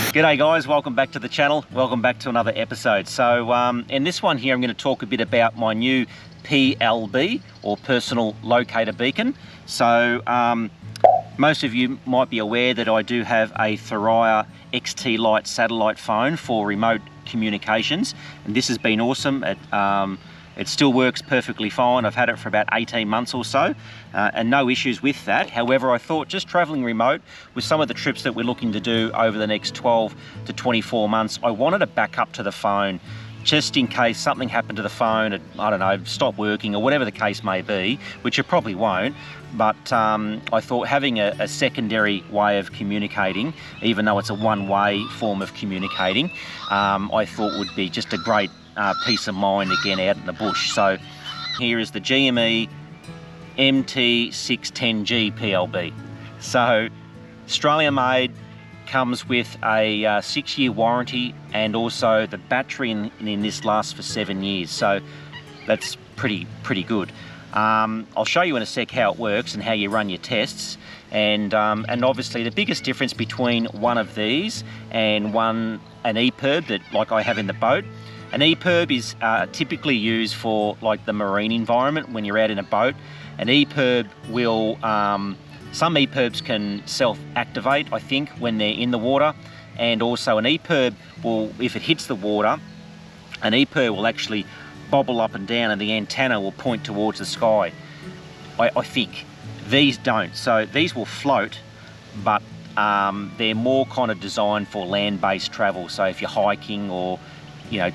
G'day guys, welcome back to the channel. Welcome back to another episode. So in this one here, I'm going to talk a bit about my new PLB, or Personal Locator Beacon. So most of you might be aware that I do have a Thuraya XT-Lite Satellite Phone for remote communications, and this has been awesome. It still works perfectly fine. I've had it for about 18 months or so, and no issues with that. However, I thought just traveling remote with some of the trips that we're looking to do over the next 12 to 24 months, I wanted to back up to the phone just in case something happened to the phone, I don't know, stop working or whatever the case may be, which it probably won't. But I thought having a secondary way of communicating, even though it's a one-way form of communicating, I thought would be just a great peace of mind again out in the bush. So here is the GME MT610G PLB. So Australian made, comes with a 6-year warranty, and also the battery in this lasts for 7 years. So that's pretty good. I'll show you in a sec how it works and how you run your tests. And obviously the biggest difference between one of these and an EPIRB that like I have in the boat. An EPIRB is typically used for like the marine environment when you're out in a boat. An EPIRB will, some EPIRBs can self-activate, I think, when they're in the water. And also an EPIRB will, if it hits the water, an EPIRB will actually bobble up and down and the antenna will point towards the sky, I think. These don't. So these will float, but they're more kind of designed for land-based travel. So if you're hiking or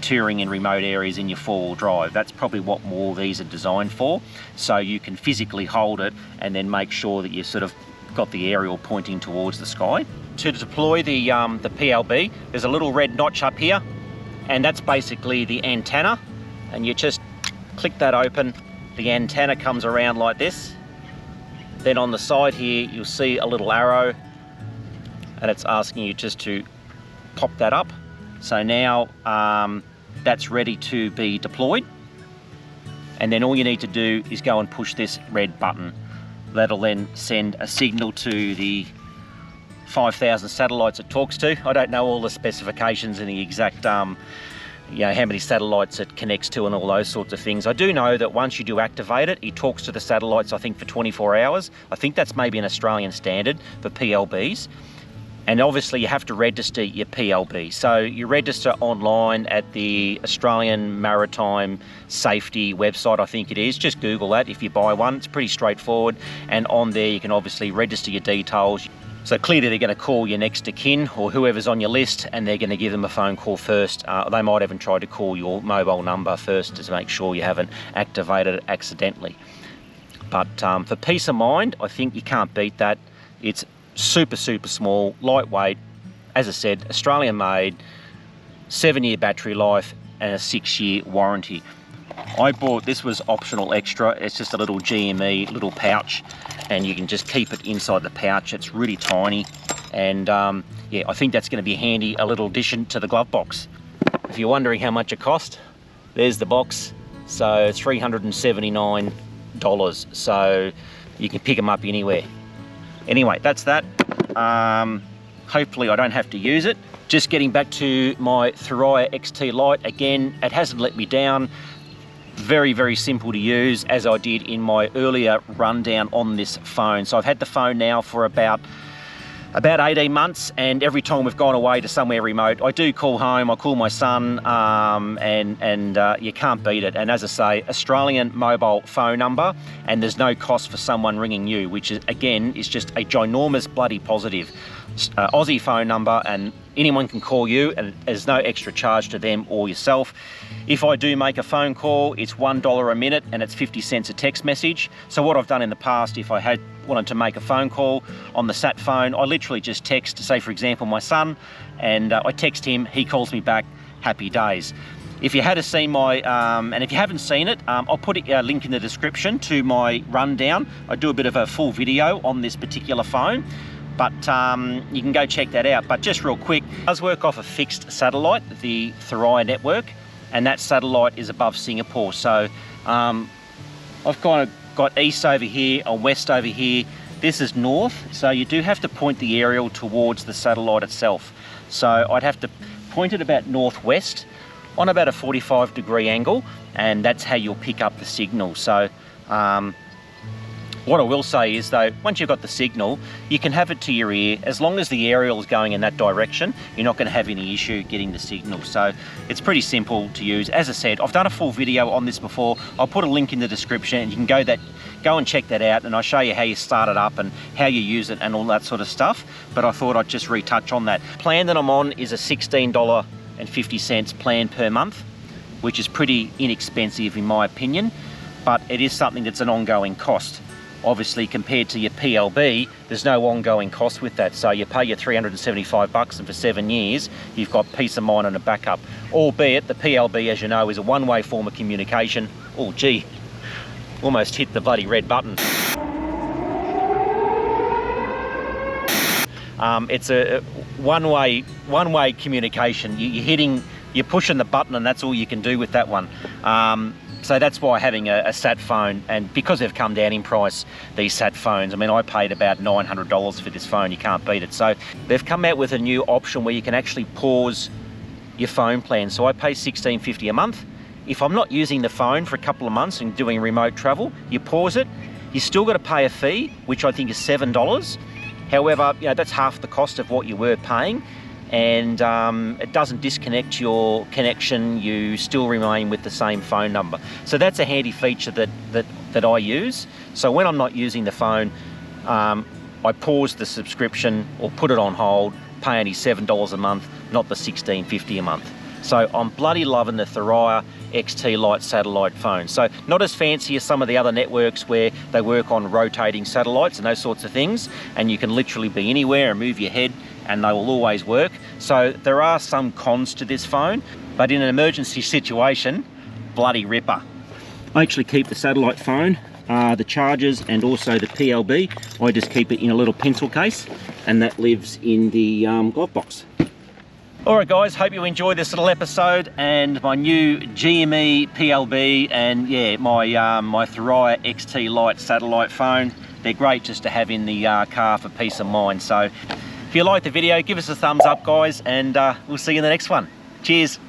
touring in remote areas in your four-wheel drive, that's probably what more these are designed for. So you can physically hold it and then make sure that you sort of got the aerial pointing towards the sky. To deploy the PLB, there's a little red notch up here, and that's basically the antenna. And you just click that open, the antenna comes around like this. Then on the side here, you'll see a little arrow, and it's asking you just to pop that up. So now that's ready to be deployed, and then all you need to do is go and push this red button. That'll then send a signal to the 5,000 satellites it talks to. I don't know all the specifications and the exact how many satellites it connects to and all those sorts of things. I do know that once you do activate it, it talks to the satellites, I think, for 24 hours. I think that's maybe an Australian standard for PLBs. And obviously you have to register your PLB. So you register online at the Australian Maritime Safety website, I think it is. Just Google that if you buy one. It's pretty straightforward. And on there you can obviously register your details. So clearly they're going to call your next of kin or whoever's on your list, and they're going to give them a phone call first. They might even try to call your mobile number first to make sure you haven't activated it accidentally. But for peace of mind, I think you can't beat that. It's super small, lightweight, as I said, Australian made, 7-year battery life and a 6-year warranty. I bought, this was optional extra, it's just a little GME little pouch, and you can just keep it inside the pouch. It's really tiny, and yeah, I think that's going to be handy, a little addition to the glove box. If you're wondering how much it cost, there's the box. So $379, so you can pick them up anywhere. Anyway, that's that. Hopefully I don't have to use it. Just getting back to my Thuraya XT-Lite. Again, it hasn't let me down. Very simple to use, as I did in my earlier rundown on this phone. So I've had the phone now for about 18 months, and every time we've gone away to somewhere remote, I do call home, I call my son, and you can't beat it. And as I say, Australian mobile phone number, and there's no cost for someone ringing you, which is, again, is just a ginormous bloody positive. Aussie phone number, and anyone can call you, and there's no extra charge to them or yourself. If I do make a phone call, it's $1 a minute, and it's 50 cents a text message. So what I've done in the past, if I had wanted to make a phone call on the sat phone, I literally just text, say for example my son, and I text him, he calls me back, happy days. If you had seen my, and if you haven't seen it, I'll put a link in the description to my rundown. I do a bit of a full video on this particular phone, but you can go check that out. But just real quick, it does work off a fixed satellite, the Thuraya network, and that satellite is above Singapore. So I've kind of got east over here and west over here. This is north, so you do have to point the aerial towards the satellite itself. So I'd have to point it about northwest on about a 45-degree angle, and that's how you'll pick up the signal. So what I will say is though, once you've got the signal, you can have it to your ear. As long as the aerial is going in that direction, you're not going to have any issue getting the signal. So it's pretty simple to use. As I said, I've done a full video on this before. I'll put a link in the description and you can go and check that out, and I'll show you how you start it up and how you use it and all that sort of stuff. But I thought I'd just retouch on that. Plan that I'm on is a $16.50 plan per month, which is pretty inexpensive in my opinion, but it is something that's an ongoing cost. Obviously, compared to your PLB, there's no ongoing cost with that. So you pay your $375 and for 7 years, you've got peace of mind and a backup. Albeit the PLB, as you know, is a one-way form of communication. Oh gee, almost hit the bloody red button. It's a one-way communication. You're pushing the button and that's all you can do with that one. So that's why having a sat phone, and because they've come down in price, these sat phones, I mean, I paid about $900 for this phone, you can't beat it. So they've come out with a new option where you can actually pause your phone plan. So I pay $16.50 a month. If I'm not using the phone for a couple of months and doing remote travel, you pause it. You still got to pay a fee, which I think is $7. However, you know, that's half the cost of what you were paying. And it doesn't disconnect your connection, you still remain with the same phone number. So that's a handy feature that I use. So when I'm not using the phone, I pause the subscription or put it on hold, pay only $7 a month, not the $16.50 a month. So I'm bloody loving the Thuraya XT-Lite Satellite Phone. So not as fancy as some of the other networks where they work on rotating satellites and those sorts of things, and you can literally be anywhere and move your head and they will always work. So there are some cons to this phone, but in an emergency situation, bloody ripper. I actually keep the satellite phone, the chargers and also the PLB. I just keep it in a little pencil case, and that lives in the glove box. Alright guys, hope you enjoyed this little episode and my new GME PLB and yeah, my Thuraya XT-Lite Satellite Phone. They're great just to have in the car for peace of mind. So if you like the video, give us a thumbs up guys, and we'll see you in the next one. Cheers.